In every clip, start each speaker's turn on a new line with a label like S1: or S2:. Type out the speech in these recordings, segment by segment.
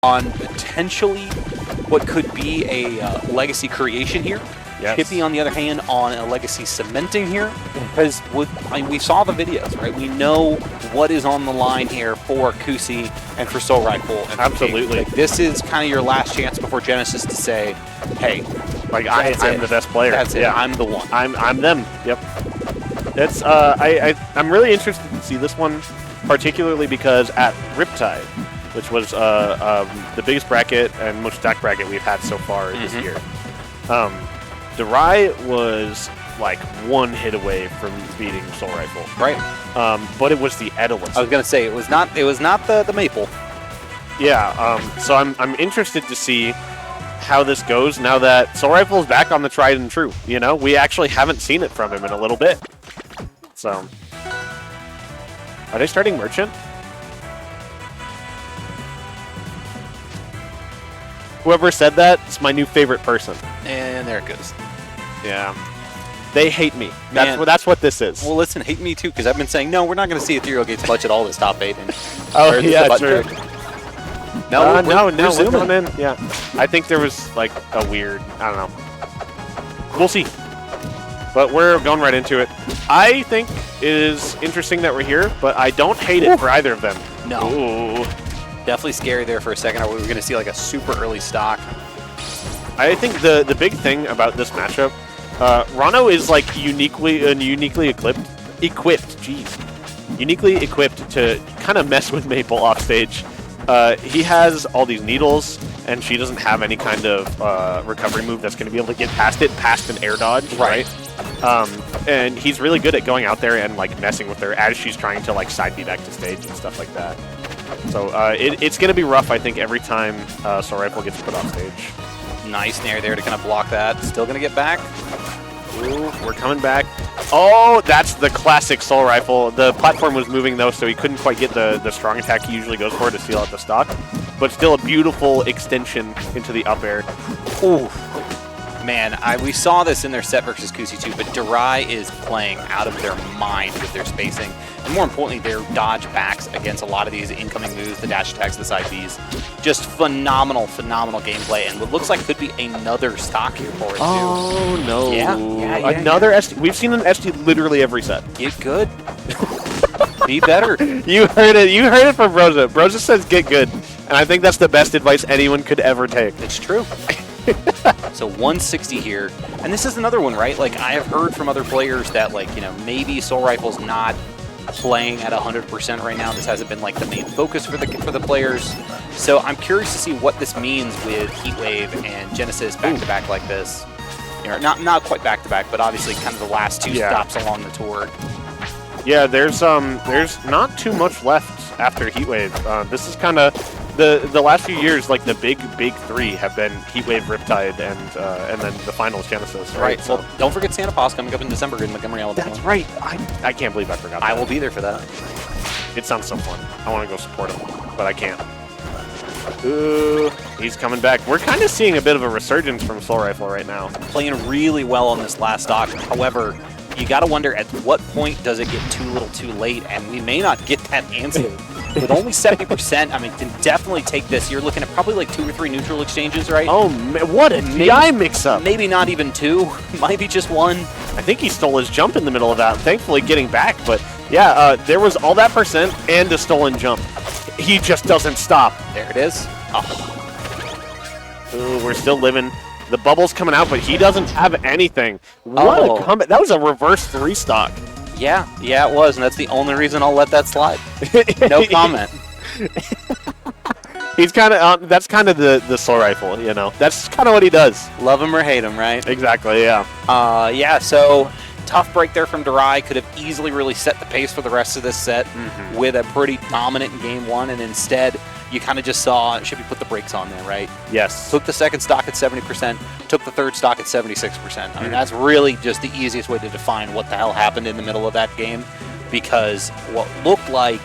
S1: on potentially what could be a legacy creation here.
S2: Yes.
S1: Chippy, on the other hand, on a legacy cementing here, because we saw the videos, right? We know what is on the line here for Kusi and for Soulrifle. And
S2: Absolutely.
S1: like, this is kind of your last chance before Genesis to say, hey,
S2: like I'm the best player.
S1: That's it.
S2: Yeah.
S1: I'm the one.
S2: I'm them. Yep. It's I'm really interested to see this one, particularly because at Riptide, which was the biggest bracket and most stacked bracket we've had so far this year. Darai was like one hit away from beating Soulrifle.
S1: Right.
S2: But it was the Edelweiss.
S1: I was gonna say it was not the maple.
S2: Yeah. So I'm interested to see how this goes now that Soulrifle is back on the tried and true. You know, we actually haven't seen it from him in a little bit. So, are they starting Merchant? Whoever said that is my new favorite person.
S1: And there it goes.
S2: Yeah. They hate me. That's what this is.
S1: Well, listen, hate me too, because I've been saying, no, we're not going to see Ethereal Gates much at all this top 8. And,
S2: oh, yeah, true.
S1: No,
S2: we're going in. Yeah. I think there was like a weird, I don't know. We'll see. But we're going right into it. I think it is interesting that we're here, but I don't hate it for either of them.
S1: No.
S2: Ooh.
S1: Definitely scary there for a second. Are we going to see like a super early stock?
S2: I think the big thing about this matchup, Rano is like uniquely equipped. Uniquely equipped to kind of mess with Maple off stage. He has all these needles, and she doesn't have any kind of recovery move that's going to be able to get past an air dodge, right? And he's really good at going out there and like messing with her as she's trying to like side B back to stage and stuff like that. So it's going to be rough, I think, every time Soulrifle gets put off stage.
S1: Nice nair there to kind of block that. Still going to get back.
S2: Ooh, we're coming back. Oh, that's the classic Soulrifle. The platform was moving, though, so he couldn't quite get the strong attack he usually goes for to seal out the stock. But still a beautiful extension into the up air.
S1: Ooh. Man, we saw this in their set versus Kusi too, but Darai is playing out of their mind with their spacing. And more importantly, their dodge backs against a lot of these incoming moves, the dash attacks, the side Bs. Just phenomenal, phenomenal gameplay. And what looks like could be another stock here for it, too.
S2: Oh, no.
S1: Yeah.
S2: Another SD. We've seen an SD literally every set.
S1: Get good. Be better.
S2: You heard it. You heard it from Broza. Broza says get good. And I think that's the best advice anyone could ever take.
S1: It's true. So 160 here, and this is another one, right? Like, I have heard from other players that, like, you know, maybe Soulrifle's not playing at 100% right now. This hasn't been like the main focus for the players. So I'm curious to see what this means with Heatwave and Genesis back to back like this. You know, not quite back to back, but obviously kind of the last two stops along the tour.
S2: Yeah, there's not too much left after Heatwave. This is kind of the last few years, like the big three have been Heatwave, Riptide, and then the finals Genesis. Right.
S1: Well, don't forget Santa Paws coming up in December in Montgomery, Alabama.
S2: That's right. I can't believe I forgot that.
S1: I will be there for that.
S2: It sounds so fun. I want to go support him, but I can't. Ooh, he's coming back. We're kind of seeing a bit of a resurgence from Soulrifle right now.
S1: Playing really well on this last stock. However, you got to wonder at what point does it get too little too late, and we may not get that answer. With only 70%, I mean, can definitely take this. You're looking at probably like 2 or 3 neutral exchanges, right?
S2: Oh, man, what a DI mix-up.
S1: Maybe not even 2. Might be just 1.
S2: I think he stole his jump in the middle of that, thankfully getting back. But, yeah, there was all that percent and a stolen jump. He just doesn't stop.
S1: There it is.
S2: Oh. Ooh, we're still living. The bubble's coming out, but he doesn't have anything. What a comeback. That was a reverse 3-stock.
S1: Yeah, it was, and that's the only reason I'll let that slide. No comment.
S2: He's kind of that's kind of the Soulrifle, you know. That's kind of what he does.
S1: Love him or hate him, right?
S2: Exactly, yeah.
S1: Yeah, so tough break there from Darai. Could have easily really set the pace for the rest of this set with a pretty dominant in game 1, and instead you kind of just saw Shippy put the brakes on there, right?
S2: Yes.
S1: Took the second stock at 70%, took the third stock at 76%. I mean, that's really just the easiest way to define what the hell happened in the middle of that game, because what looked like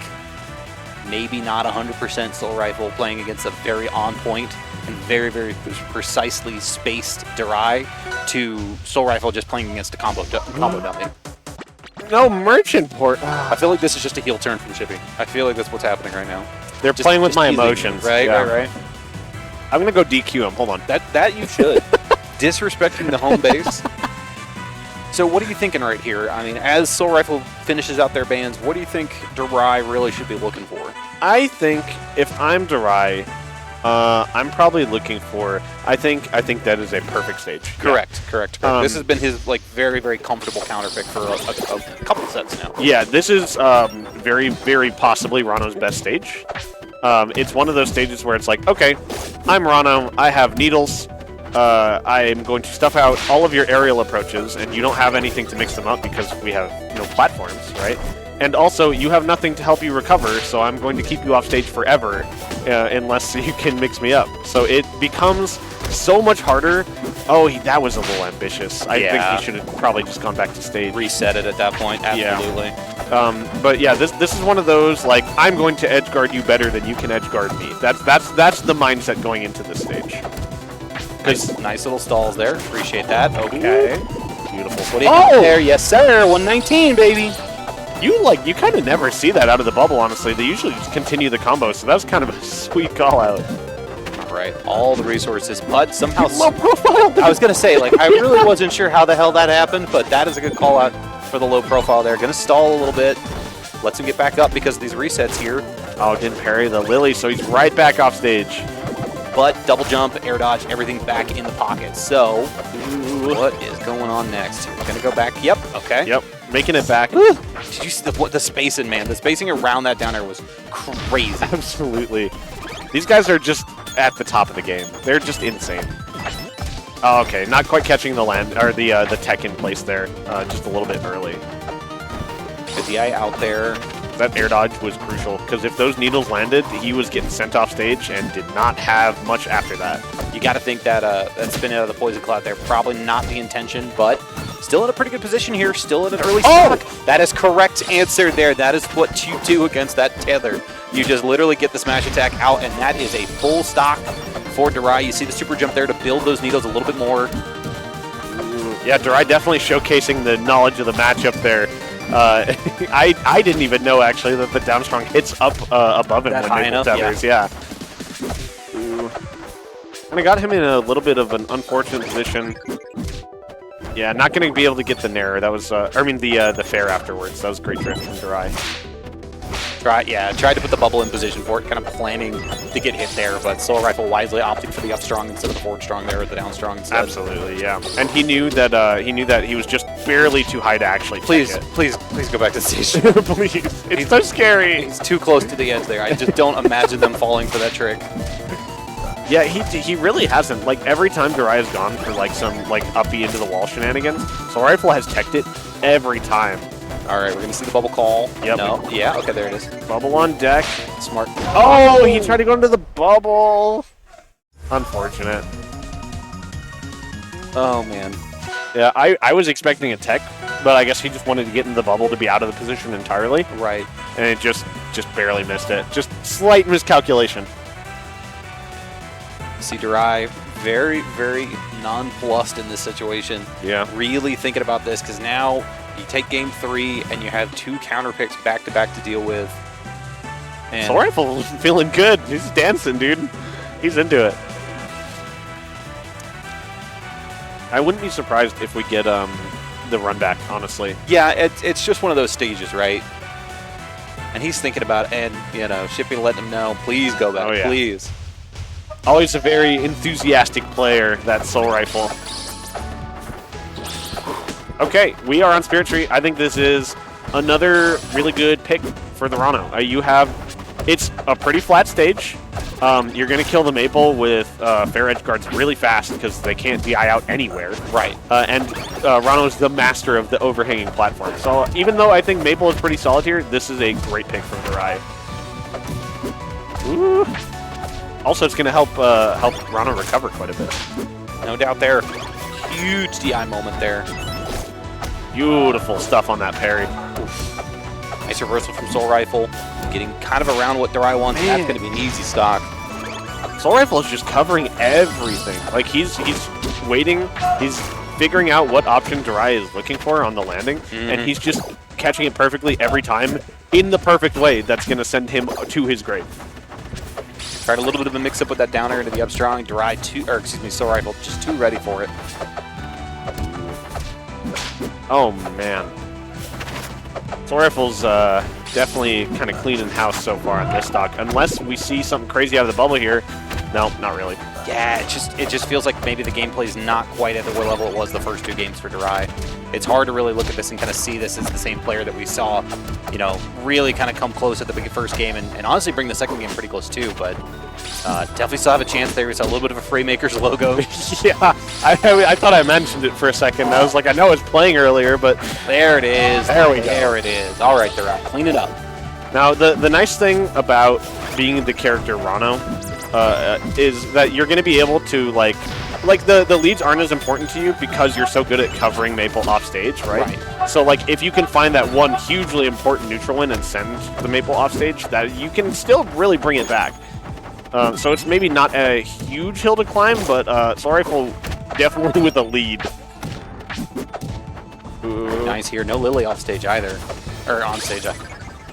S1: maybe not 100% Soulrifle playing against a very on-point and very, very precisely spaced Darai to Soulrifle just playing against a combo dummy.
S2: No merchant port.
S1: I feel like this is just a heel turn from Shippy. I feel like that's what's happening right now.
S2: They're playing with my emotions.
S1: Right.
S2: I'm going to go DQ him. Hold on.
S1: That you should. Disrespecting the home base. So what are you thinking right here? I mean, as Soul Rifle finishes out their bans, what do you think Darai really should be looking for?
S2: I think if I'm Darai, I'm probably looking for. I think that is a perfect stage.
S1: Correct. This has been his like very, very comfortable counter pick for a couple sets now.
S2: Yeah, this is very, very possibly Rano's best stage. It's one of those stages where it's like, okay, I'm Rano. I have needles. I am going to stuff out all of your aerial approaches, and you don't have anything to mix them up because we have no platforms, right? And also, you have nothing to help you recover, so I'm going to keep you off stage forever unless you can mix me up. So it becomes so much harder. Oh, that was a little ambitious. I think he should have probably just gone back to stage.
S1: Reset it at that point, absolutely.
S2: Yeah. But yeah, this is one of those, like, I'm going to edge guard you better than you can edge guard me. That's the mindset going into this stage.
S1: Nice little stalls there. Appreciate that. Okay.
S2: Beautiful.
S1: What do you got there? Yes, sir. 119, baby.
S2: You kind of never see that out of the bubble, honestly. They usually just continue the combo, so that was kind of a sweet call out.
S1: All right, all the resources, but somehow
S2: low profile.
S1: I was gonna say, like, I really wasn't sure how the hell that happened, but that is a good call out for the low profile there. Gonna stall a little bit. Lets him get back up because of these resets here.
S2: Oh, didn't parry the Lily, so he's right back off stage.
S1: But double jump, air dodge, everything back in the pocket. So, what is going on next? We're gonna go back. Yep. Okay.
S2: Yep. Making it back.
S1: Did you see the spacing, man? The spacing around that down air was crazy.
S2: Absolutely. These guys are just at the top of the game. They're just insane. Oh, okay, not quite catching the land or the tech in place there. Just a little bit early.
S1: The DI out there.
S2: That air dodge was crucial because if those needles landed, he was getting sent off stage and did not have much after that.
S1: You got to think that that spin out of the poison cloud there, probably not the intention, but still in a pretty good position here, still in an early stock. That is correct answer there. That is what you do against that tether. You just literally get the smash attack out, and that is a full stock for Darai. You see the super jump there to build those needles a little bit more.
S2: Yeah, Darai definitely showcasing the knowledge of the matchup there. I didn't even know actually that the down strong hits up above him
S1: that
S2: when
S1: high
S2: Maple
S1: enough,
S2: tethers. Yeah. And I got him in a little bit of an unfortunate position. Yeah, not going to be able to get the Nair. That was, the fair afterwards. That was great drift from Darai.
S1: Tried to put the bubble in position for it, kind of planning to get hit there, but Soul Rifle wisely opting for the up strong instead of the forward strong there, or the down strong instead.
S2: Absolutely, yeah. And he knew that he was just barely too high to actually
S1: please go back to the station.
S2: Please. It's so scary.
S1: He's too close to the edge there. I just don't imagine them falling for that trick.
S2: Yeah, he really hasn't. Like, every time Darai has gone for, like, some, like, uppy into the wall shenanigans, Soul Rifle has teched it every time.
S1: All right, we're going to see the bubble call.
S2: Yep.
S1: No. Yeah, okay, there it is.
S2: Bubble on deck.
S1: Smart.
S2: Oh, he tried to go into the bubble. Unfortunate.
S1: Oh, man.
S2: Yeah, I was expecting a tech, but I guess he just wanted to get in the bubble to be out of the position entirely.
S1: Right.
S2: And it just barely missed it. Just slight miscalculation.
S1: See Darai very, very nonplussed in this situation.
S2: Yeah.
S1: Really thinking about this, because now you take game 3 and you have 2 counter picks back-to-back to deal with. And
S2: Soul Rifle feeling good. He's dancing, dude. He's into it. I wouldn't be surprised if we get the run back, honestly.
S1: Yeah, it's just one of those stages, right? And he's thinking about it, and, you know, Shippy letting him know, please go back, please.
S2: Always a very enthusiastic player, that Soul Rifle. Okay, we are on Spirit Tree. I think this is another really good pick for the Rano. It's a pretty flat stage. You're going to kill the Maple with fair edge guards really fast because they can't DI out anywhere.
S1: Right.
S2: And Rano's the master of the overhanging platform. So even though I think Maple is pretty solid here, this is a great pick from Darai. Ooh. Also, it's going to help Rano recover quite a bit.
S1: No doubt there. Huge DI moment there.
S2: Beautiful stuff on that parry.
S1: Nice reversal from Soul Rifle. Getting kind of around what Darai wants. Man. That's going to be an easy stock.
S2: Soul Rifle is just covering everything. Like, he's waiting. He's figuring out what option Darai is looking for on the landing. And he's just catching it perfectly every time in the perfect way that's going to send him to his grave.
S1: Tried a little bit of a mix-up with that down air into the up strong. Darai, Soulrifle just too ready for it.
S2: Oh, man. Soulrifle's definitely kind of cleaning house so far on this stock. Unless we see something crazy out of the bubble here. No, not really.
S1: Yeah, it just feels like maybe the gameplay is not quite at the level it was the first 2 games for Darai. It's hard to really look at this and kind of see this as the same player that we saw, you know, really kind of come close at the first game and honestly bring the second game pretty close too. But definitely still have a chance there. We saw a little bit of a Freemakers logo.
S2: Yeah, I thought I mentioned it for a second. I was like, I know it's playing earlier, but
S1: there it is.
S2: There we go.
S1: There it is. All right, Darai, clean it up.
S2: Now, the nice thing about being the character Rano is that you're going to be able to, like the leads aren't as important to you because you're so good at covering Maple off stage, right? So, like, if you can find that one hugely important neutral win and send the Maple off stage, that you can still really bring it back. So it's maybe not a huge hill to climb, but Soulrifle definitely with a lead. Ooh.
S1: Nice here. No Lily off stage either. Or on stage, I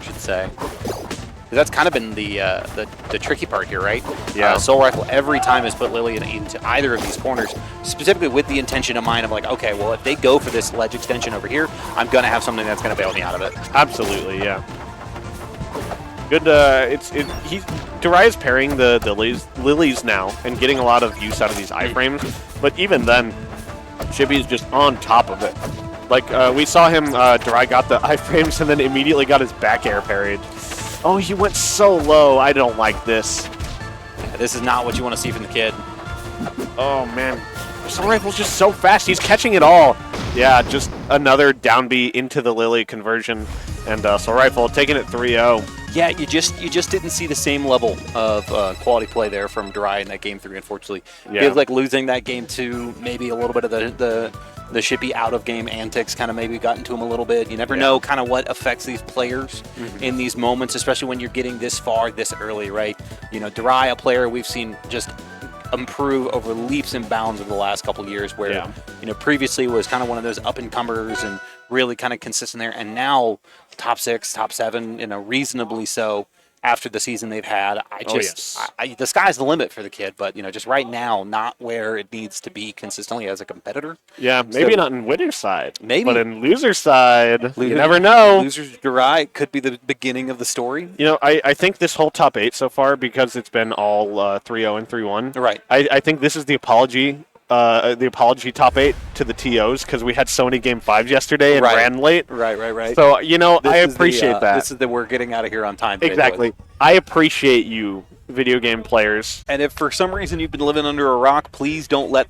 S1: should say. That's kind of been the tricky part here, right?
S2: Yeah.
S1: Soulrifle every time has put Lily into either of these corners, specifically with the intention in mind of like, okay, well, if they go for this ledge extension over here, I'm going to have something that's going to bail me out of it.
S2: Absolutely, yeah. Good. Darai is pairing the lilies now and getting a lot of use out of these iframes, but even then, Chibi's just on top of it. Like we saw him, Darai got the iframes and then immediately got his back air parried. Oh, he went so low. I don't like this.
S1: Yeah, this is not what you want to see from the kid.
S2: Oh, man. Soulrifle's just so fast. He's catching it all. Yeah, just another down B into the Lily conversion. And Soulrifle taking it 3-0.
S1: Yeah, you just didn't see the same level of quality play there from Darai in that game 3, unfortunately.
S2: Yeah.
S1: Feels like losing that game 2, maybe a little bit of the shippy out-of-game antics kind of maybe got into him a little bit. You never know kind of what affects these players in these moments, especially when you're getting this far, this early, right? You know, Darai, a player we've seen just improve over leaps and bounds over the last couple of years where, you know, previously was kind of one of those up-and-comers and really kind of consistent there. And now top 6, top 7, you know, reasonably so. After the season they've had, the sky's the limit for the kid, but you know, just right now, not where it needs to be consistently as a competitor.
S2: Yeah, maybe not in winner's side,
S1: maybe,
S2: but in loser's side, you never know.
S1: Loser's Darai could be the beginning of the story.
S2: You know, I think this whole top 8 so far, because it's been all 3-0 and 3-1.
S1: Right.
S2: I think this is the apology top 8 to the TOs because we had so many game 5s yesterday and ran late.
S1: Right.
S2: So, you know, I appreciate that.
S1: This is that we're getting out of here on time.
S2: Exactly. I appreciate you, video game players.
S1: And if for some reason you've been living under a rock, please don't let these